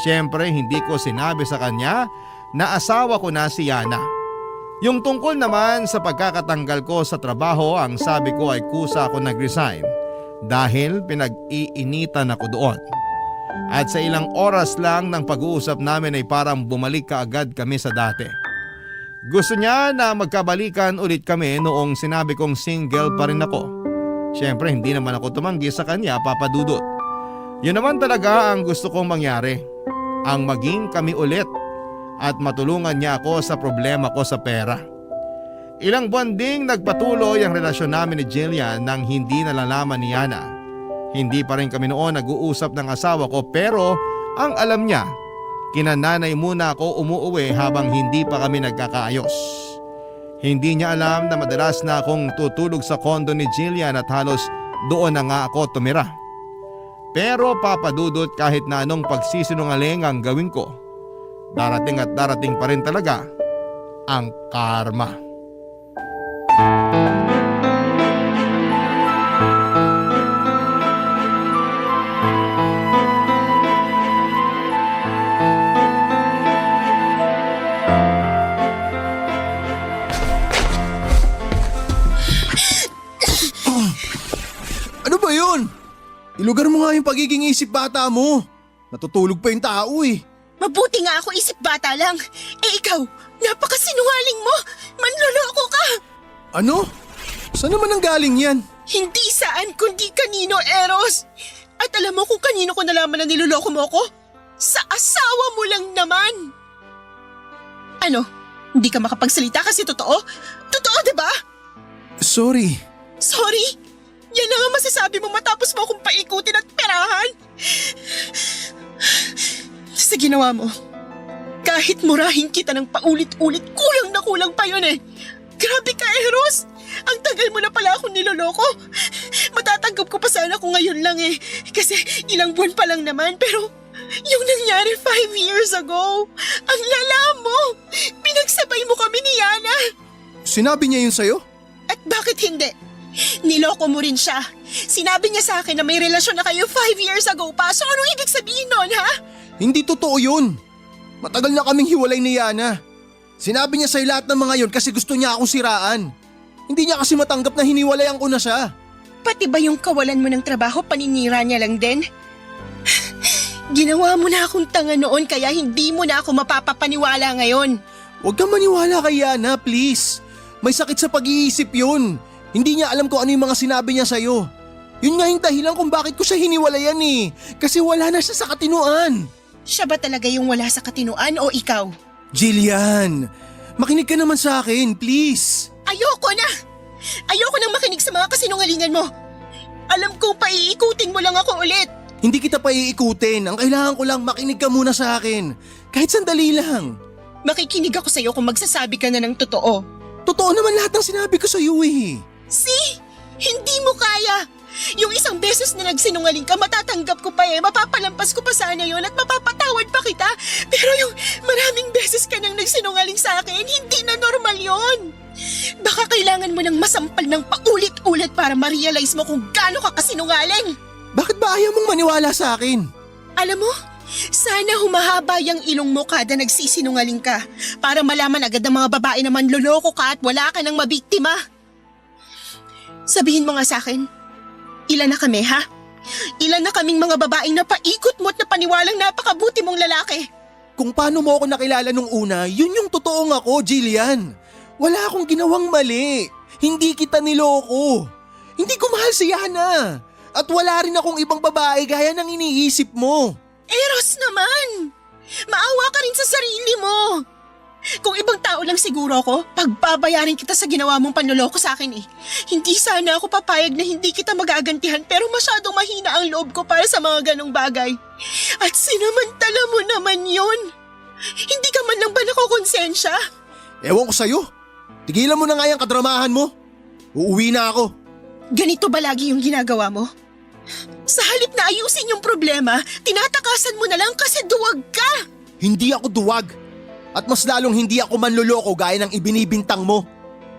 Siyempre hindi ko sinabi sa kanya na asawa ko na si Yana. Yung tungkol naman sa pagkakatanggal ko sa trabaho, ang sabi ko ay kusa ako nag-resign dahil pinag-iinitan ako doon. At sa ilang oras lang ng pag-uusap namin ay parang bumalik kaagad kami sa dati. Gusto niya na magkabalikan ulit kami noong sinabi kong single pa rin ako. Siyempre hindi naman ako tumanggi sa kanya, Papa Dudut. Yun naman talaga ang gusto kong mangyari. Ang maging kami ulit at matulungan niya ako sa problema ko sa pera. Ilang buwan ding nagpatuloy ang relasyon namin ni Jillian nang hindi nalalaman ni Yana. Hindi pa rin kami noon nag-uusap ng asawa ko pero ang alam niya, kinananay muna ako umuuwi habang hindi pa kami nagkakaayos. Hindi niya alam na madalas na akong tutulog sa kondo ni Jillian at halos doon na nga ako tumira. Pero Papa Dudut, kahit na anong pagsisinungaling ang gawin ko, darating at darating pa rin talaga ang karma. Ano ba yun? Ilugar mo nga yung pagiging isip bata mo. Natutulog pa yung tao eh. Mabuti nga ako isip bata lang. Eh ikaw, napakasinungaling mo. Manloloko ka. Ano? Saan naman ang galing yan? Hindi saan kundi kanino, Eros. At alam mo kung kanino ko nalaman na niloloko mo ako? Sa asawa mo lang naman. Ano? Hindi ka makapagsalita kasi totoo? Totoo, diba? Sorry. Sorry? Yan lang ang masasabi mo matapos mo akong paikutin at perahan. Sa ginawa mo, kahit murahin kita ng paulit-ulit, kulang na kulang pa yun eh. Grabe ka, Eros. Ang tagal mo na pala akong niloloko. Matatanggap ko pa sana kung ngayon lang eh. Kasi ilang buwan pa lang naman pero yung nangyari 5 years ago, ang lala mo. Pinagsabay mo kami ni Yana. Sinabi niya yun sa'yo? At bakit hindi? Niloko mo rin siya. Sinabi niya sa akin na may relasyon na kayo 5 years ago pa. So anong ibig sabihin nun, ha? Hindi totoo yun. Matagal na kaming hiwalay ni Yana. Sinabi niya sa'yo lahat ng mga yun kasi gusto niya akong siraan. Hindi niya kasi matanggap na hiniwalayan ko na siya. Pati ba yung kawalan mo ng trabaho paninira niya lang din? Ginawa mo na akong tanga noon kaya hindi mo na ako mapapapaniwala ngayon. Huwag kang maniwala kay Yana, please. May sakit sa pag-iisip yun. Hindi niya alam kung ano yung mga sinabi niya sa'yo. Yun nga yung dahilan kung bakit ko siya hiniwalayan eh. Kasi wala na siya sa katinuan. Siya ba talaga yung wala sa katinuan o ikaw? Jillian, makinig ka naman sa akin, please. Ayoko na! Ayoko nang makinig sa mga kasinungalingan mo. Alam kong paiikutin mo lang ako ulit. Hindi kita pa iikutin. Ang kailangan ko lang makinig ka muna sa akin. Kahit sandali lang. Makikinig ako sa'yo kung magsasabi ka na ng totoo. Totoo naman lahat ng sinabi ko sa iyo eh. See? Hindi mo kaya. Yung isang beses na nagsinungaling ka, matatanggap ko pa mapapalampas ko pa sana yon at mapapatawad pa kita. Pero yung maraming beses ka nang nagsinungaling sa akin, hindi na normal yon. Baka kailangan mo ng masampal ng paulit-ulit para ma-realize mo kung gaano ka kasinungaling. Bakit ba ayaw mong maniwala sa akin? Alam mo, sana humahaba yung ilong mo kada nagsisinungaling ka para malaman agad ng mga babae na manloloko ka at wala ka nang mabiktima. Sabihin mo nga sa akin, ilan na kami ha? Ilan na kaming mga babaeng napaikot mo at napaniwalang napakabuti mong lalaki? Kung paano mo ako nakilala nung una, yun yung totoong ako, Jillian. Wala akong ginawang mali. Hindi kita niloko. Hindi ko mahal si Yana. At wala rin akong ibang babae gaya ng iniisip mo. Eros naman! Maawa ka rin sa sarili mo. Kung ibang tao lang siguro ako, pagbabayarin kita sa ginawa mong panloloko sa akin eh. Hindi sana ako papayag na hindi kita magagantihan pero masyadong mahina ang loob ko para sa mga ganong bagay. At sinamantala mo naman yun. Hindi ka man lang ba nakokonsensya? Ewan ko sa'yo. Tigilan mo na nga yung kadramahan mo. Uuwi na ako. Ganito ba lagi yung ginagawa mo? Sa halip na ayusin yung problema, tinatakasan mo na lang kasi duwag ka. Hindi ako duwag. At mas lalong hindi ako manloloko gaya ng ibinibintang mo.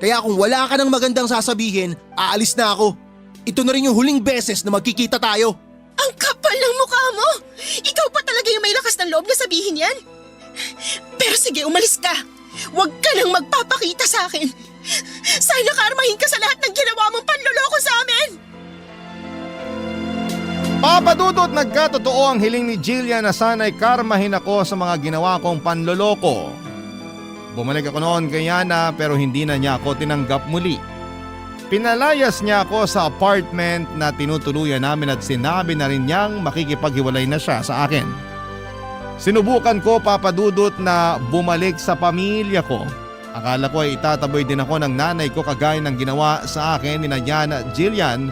Kaya kung wala ka ng magandang sasabihin, aalis na ako. Ito na rin yung huling beses na magkikita tayo. Ang kapal ng mukha mo! Ikaw pa talaga yung may lakas ng loob na sabihin yan? Pero sige, umalis ka. Huwag ka nang magpapakita sa akin. Sana karmahin ka sa lahat ng ginawa mong panloloko sa amin! Papa Dudut, nagkatotoo ang hiling ni Jillian na sana'y karmahin ako sa mga ginawa kong panloloko. Bumalik ako noon kay Yana pero hindi na niya ako tinanggap muli. Pinalayas niya ako sa apartment na tinutuluyan namin at sinabi na rin niyang makikipaghiwalay na siya sa akin. Sinubukan ko, Papa Dudut, na bumalik sa pamilya ko. Akala ko ay itataboy din ako ng nanay ko kagaya ng ginawa sa akin ni Yana at Jillian.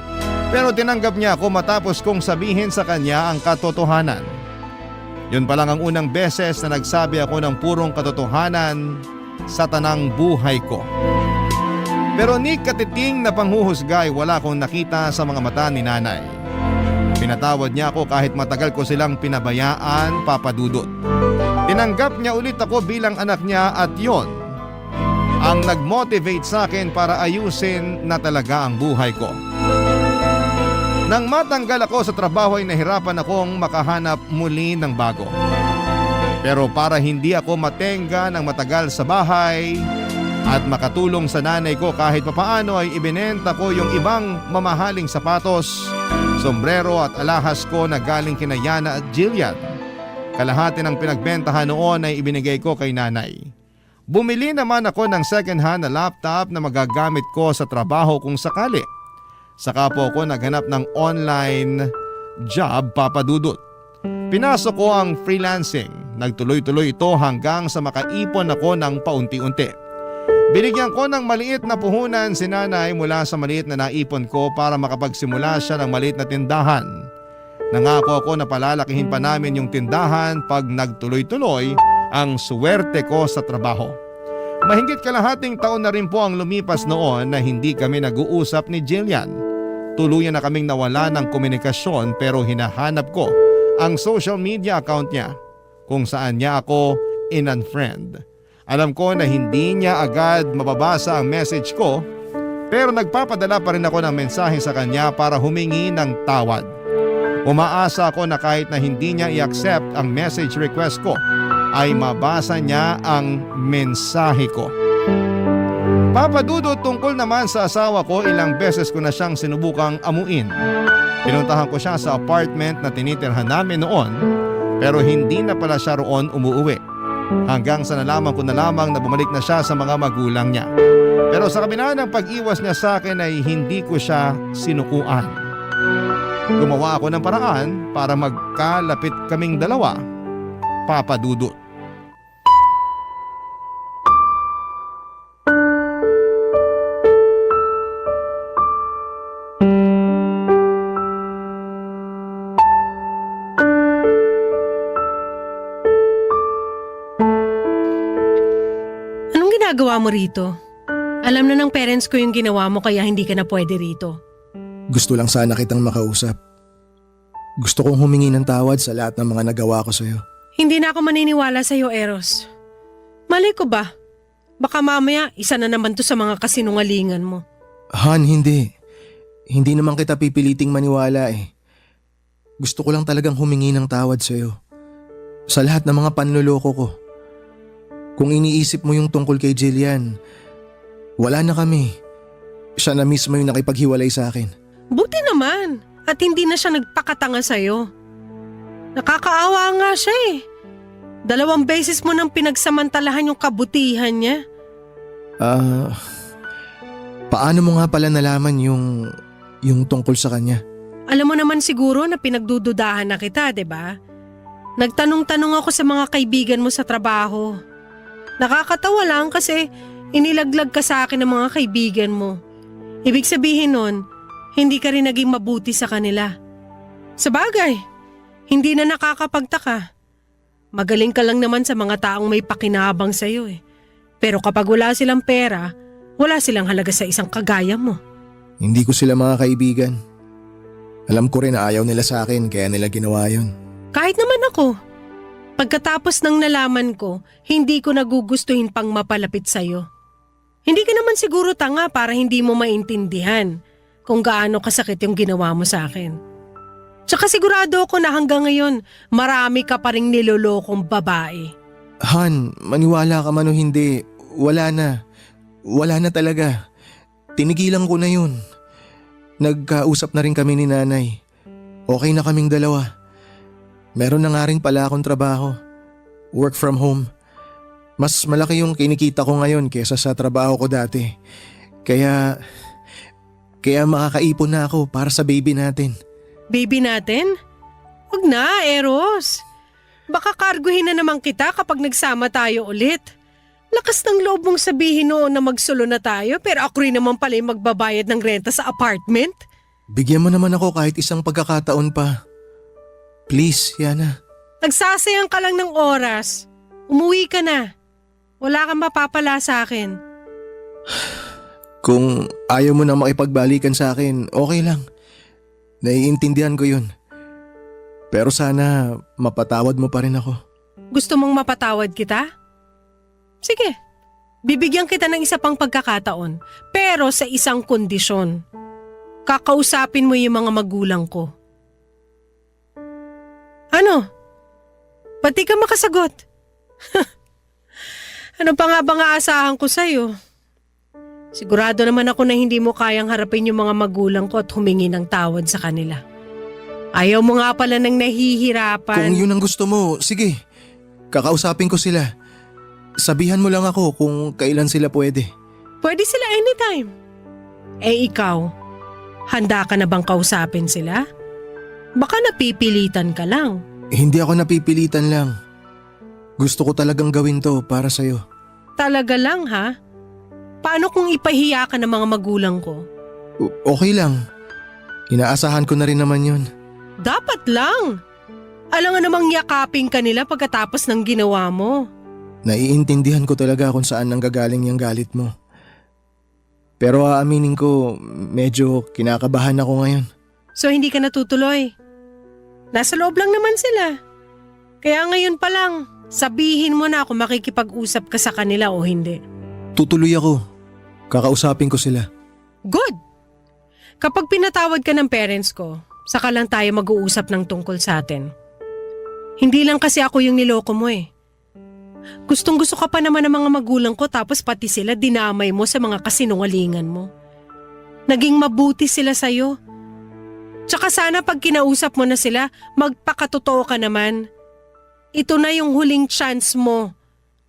Pero tinanggap niya ako matapos kong sabihin sa kanya ang katotohanan. Yun pa lang ang unang beses na nagsabi ako ng purong katotohanan sa tanang buhay ko. Pero ni katiting na panghuhusgay wala akong nakita sa mga mata ni nanay. Pinatawad niya ako kahit matagal ko silang pinabayaan, Papa Dudut. Tinanggap niya ulit ako bilang anak niya at yon ang nag-motivate sa akin para ayusin na talaga ang buhay ko. Nang matanggal ako sa trabaho ay nahirapan akong makahanap muli ng bago. Pero para hindi ako matenga ng matagal sa bahay at makatulong sa nanay ko kahit papaano ay ibinenta ko yung ibang mamahaling sapatos, sombrero at alahas ko na galing kina Yana at Jillian. Kalahati ng pinagbentahan noon ay ibinigay ko kay nanay. Bumili naman ako ng second hand na laptop na magagamit ko sa trabaho kung sakali. Saka po ako naghanap ng online job, Papa Dudut. Pinasok ko ang freelancing. Nagtuloy-tuloy ito hanggang sa makaipon ako ng paunti-unti. Binigyan ko ng maliit na puhunan si nanay mula sa maliit na naipon ko para makapagsimula siya ng maliit na tindahan. Nangako ako na palalakihin pa namin yung tindahan pag nagtuloy-tuloy ang swerte ko sa trabaho. Mahigit kalahating taon na rin po ang lumipas noon na hindi kami nag-uusap ni Jillian. Tuluyan na kaming nawala ng komunikasyon pero hinahanap ko ang social media account niya kung saan niya ako in-unfriend. Alam ko na hindi niya agad mababasa ang message ko pero nagpapadala pa rin ako ng mensahe sa kanya para humingi ng tawad. Umaasa ako na kahit na hindi niya i-accept ang message request ko ay mabasa niya ang mensahe ko. Papa Dudut, tungkol naman sa asawa ko, ilang beses ko na siyang sinubukang amuin. Pinuntahan ko siya sa apartment na tinitirhan namin noon pero hindi na pala siya roon umuuwi. Hanggang sa nalaman ko na lamang na bumalik na siya sa mga magulang niya. Pero sa kabila ng pag-iwas niya sa akin ay hindi ko siya sinukuan. Gumawa ako ng paraan para magkalapit kaming dalawa, Papa Dudut. ginagawa mo rito? Alam na ng parents ko yung ginawa mo kaya hindi ka na pwede rito. Gusto lang sana kitang makausap. Gusto kong humingi ng tawad sa lahat ng mga nagawa ko sa'yo. Hindi na ako maniniwala sa'yo, Eros. Mali ko ba? Baka mamaya isa na naman to sa mga kasinungalingan mo. Han, hindi. Hindi naman kita pipiliting maniwala eh. Gusto ko lang talagang humingi ng tawad sa'yo. Sa lahat ng mga panloloko ko. Kung iniisip mo yung tungkol kay Jillian, wala na kami. Siya na mismo yung nakipaghiwalay sa akin. Buti naman at hindi na siya nagpakatanga sa'yo. Nakakaawa nga siya eh. 2 beses mo nang pinagsamantalahan yung kabutihan niya. Paano mo nga pala nalaman yung tungkol sa kanya? Alam mo naman siguro na pinagdududahan na kita, 'di ba? Nagtanong-tanong ako sa mga kaibigan mo sa trabaho. Nakakatawa lang kasi inilaglag ka sa akin ng mga kaibigan mo. Ibig sabihin nun, hindi ka rin naging mabuti sa kanila. Sabagay, hindi na nakakapagtaka. Magaling ka lang naman sa mga taong may pakinabang sa'yo eh. Pero kapag wala silang pera, wala silang halaga sa isang kagaya mo. Hindi ko sila mga kaibigan. Alam ko rin na ayaw nila sa akin kaya nila ginawa yun. Kahit naman ako. Pagkatapos ng nalaman ko, hindi ko nagugustuhin pang mapalapit sa'yo. Hindi ka naman siguro tanga para hindi mo maintindihan kung gaano kasakit yung ginawa mo sa akin. Tsaka sigurado ako na hanggang ngayon, marami ka pa ring nilolokong babae. Han, maniwala ka man o hindi, wala na. Wala na talaga. Tinigilan ko na yun. Nagkausap na rin kami ni nanay. Okay na kaming dalawa. Meron na nga rin pala akong trabaho. Work from home. Mas malaki yung kinikita ko ngayon kaysa sa trabaho ko dati. Kaya makakaipon na ako para sa baby natin. Baby natin? Huwag na, Eros. Baka karguhin na naman kita kapag nagsama tayo ulit. Lakas ng loob mong sabihin noon na magsulo na tayo pero ako rin naman pala yung magbabayad ng renta sa apartment. Bigyan mo naman ako kahit isang pagkakataon pa. Please, Yana. Nagsasayang ka lang ng oras. Umuwi ka na. Wala kang mapapala sa akin. Kung ayaw mo na makipagbalikan sa akin, okay lang. Naiintindihan ko yun. Pero sana mapatawad mo pa rin ako. Gusto mong mapatawad kita? Sige, bibigyan kita ng isa pang pagkakataon pero sa isang kondisyon. Kakausapin mo yung mga magulang ko. Ano? Pati ka makasagot. Ano pa nga bang aasahan ko sa'yo? Sigurado naman ako na hindi mo kayang harapin yung mga magulang ko at humingi ng tawad sa kanila. Ayaw mo nga pala ng nahihirapan. Kung yun ang gusto mo, sige. Kakausapin ko sila. Sabihan mo lang ako kung kailan sila pwede. Pwede sila anytime. Eh ikaw, handa ka na bang kausapin sila? Baka napipilitan ka lang. Hindi ako napipilitan lang. Gusto ko talagang gawin to para sa'yo. Talaga lang ha? Paano kung ipahiya ka ng mga magulang ko? Okay lang. Inaasahan ko na rin naman yun. Dapat lang. Alam nga namang yakapin ka nila pagkatapos ng ginawa mo. Naiintindihan ko talaga kung saan nanggagaling yung galit mo. Pero aaminin ko, medyo kinakabahan ako ngayon. So hindi ka natutuloy? Nasa loob lang naman sila. Kaya ngayon pa lang, sabihin mo na kung makikipag-usap ka sa kanila o hindi. Tutuloy ako. Kakausapin ko sila. Good! Kapag pinatawad ka ng parents ko, saka lang tayo mag-uusap ng tungkol sa atin. Hindi lang kasi ako yung niloko mo eh. Gustong gusto ka pa naman ng mga magulang ko tapos pati sila dinamay mo sa mga kasinungalingan mo. Naging mabuti sila sa'yo. Tsaka sana pag kinausap mo na sila, magpakatotoo ka naman. Ito na yung huling chance mo.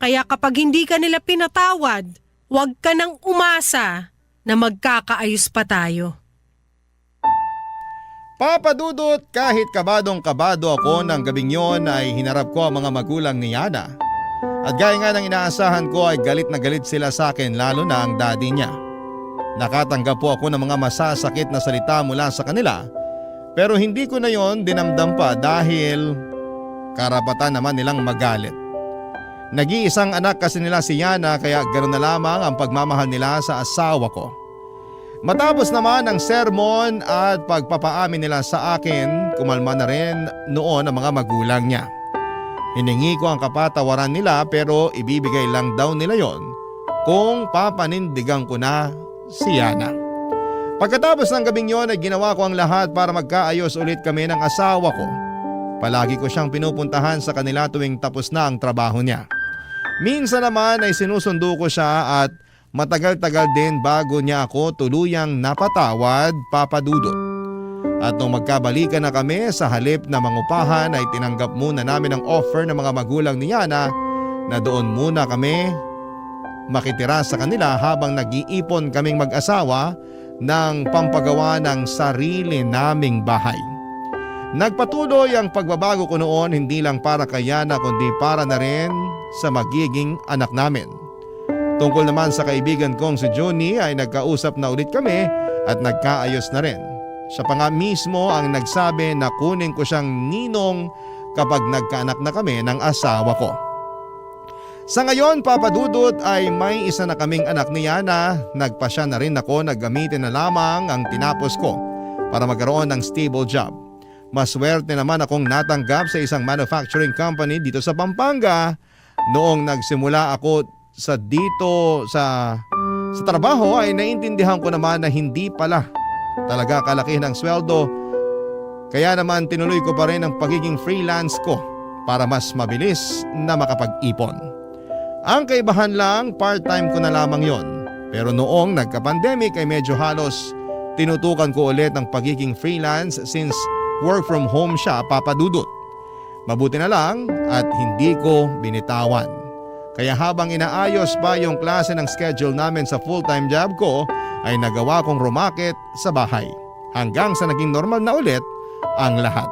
Kaya kapag hindi ka nila pinatawad, huwag ka nang umasa na magkakaayos pa tayo. Papa Dudut, kahit kabadong-kabado ako ng gabing yon ay hinarap ko ang mga magulang ni Yana. At gaya nga ng inaasahan ko ay galit na galit sila sa akin lalo na ang daddy niya. Nakatanggap po ako ng mga masasakit na salita mula sa kanila pero hindi ko na yon dinamdam pa dahil karapatan naman nilang magalit. Nag-iisang anak kasi nila si Yana kaya ganoon na lamang ang pagmamahal nila sa asawa ko. Matapos naman ang sermon at pagpapaamin nila sa akin, kumalma na rin noon ang mga magulang niya. Hiningi ko ang kapatawaran nila pero ibibigay lang daw nila yon kung papanindigan ko na si Yana. Pagkatapos ng gabing yon ay ginawa ko ang lahat para magkaayos ulit kami ng asawa ko. Palagi ko siyang pinupuntahan sa kanila tuwing tapos na ang trabaho niya. Minsan naman ay sinusundo ko siya at matagal-tagal din bago niya ako tuluyang napatawad, Papa Dudut. At nung magkabalikan na kami sa halip na mangupahan ay tinanggap muna namin ang offer ng mga magulang ni Yana na doon muna kami makitira sa kanila habang nag-iipon kaming mag-asawa ng pampagawa ng sarili naming bahay. Nagpatuloy ang pagbabago ko noon hindi lang para kay Yana kundi para na rin sa magiging anak namin. Tungkol naman sa kaibigan kong si Johnny ay nagkausap na ulit kami at nagkaayos na rin. Siya pa nga mismo ang nagsabi na kunin ko siyang ninong kapag nagkaanak na kami ng asawa ko. Sa ngayon, Papa Dudut, ay may isa na kaming anak ni Yana. Nagpasya na rin ako na gamitin na lamang ang tinapos ko para magkaroon ng stable job. Maswerte naman akong natanggap sa isang manufacturing company dito sa Pampanga. Noong nagsimula ako sa trabaho ay naintindihan ko naman na hindi pala talaga kalaki ng sweldo. Kaya naman tinuloy ko pa rin ang pagiging freelance ko para mas mabilis na makapag-ipon. Ang kaibahan lang, part-time ko na lamang yon. Pero noong nagka-pandemic ay medyo halos tinutukan ko ulit ang pagiging freelance since work from home siya, Papa Dudut. Mabuti na lang at hindi ko binitawan. Kaya habang inaayos pa yung klase ng schedule namin sa full-time job ko ay nagawa kong rumakit sa bahay hanggang sa naging normal na ulit ang lahat.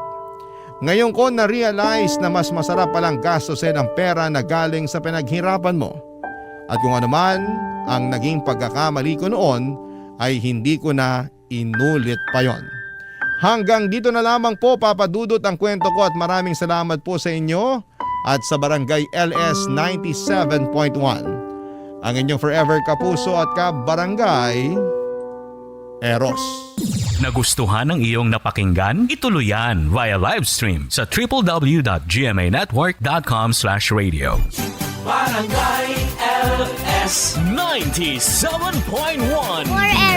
Ngayon ko na-realize na mas masarap palang gastusin ang pera na galing sa pinaghirapan mo. At kung ano man ang naging pagkakamali ko noon ay hindi ko na inulit pa yon. Hanggang dito na lamang po, Papa Dudut, ang kwento ko at maraming salamat po sa inyo at sa Barangay LS 97.1. Ang inyong forever kapuso at ka-barangay, Eros. Nagustuhan ng iyong napakinggan? Ituloy yan via live stream sa www.gmanetwork.com/radio. Barangay LS 97.1 Forever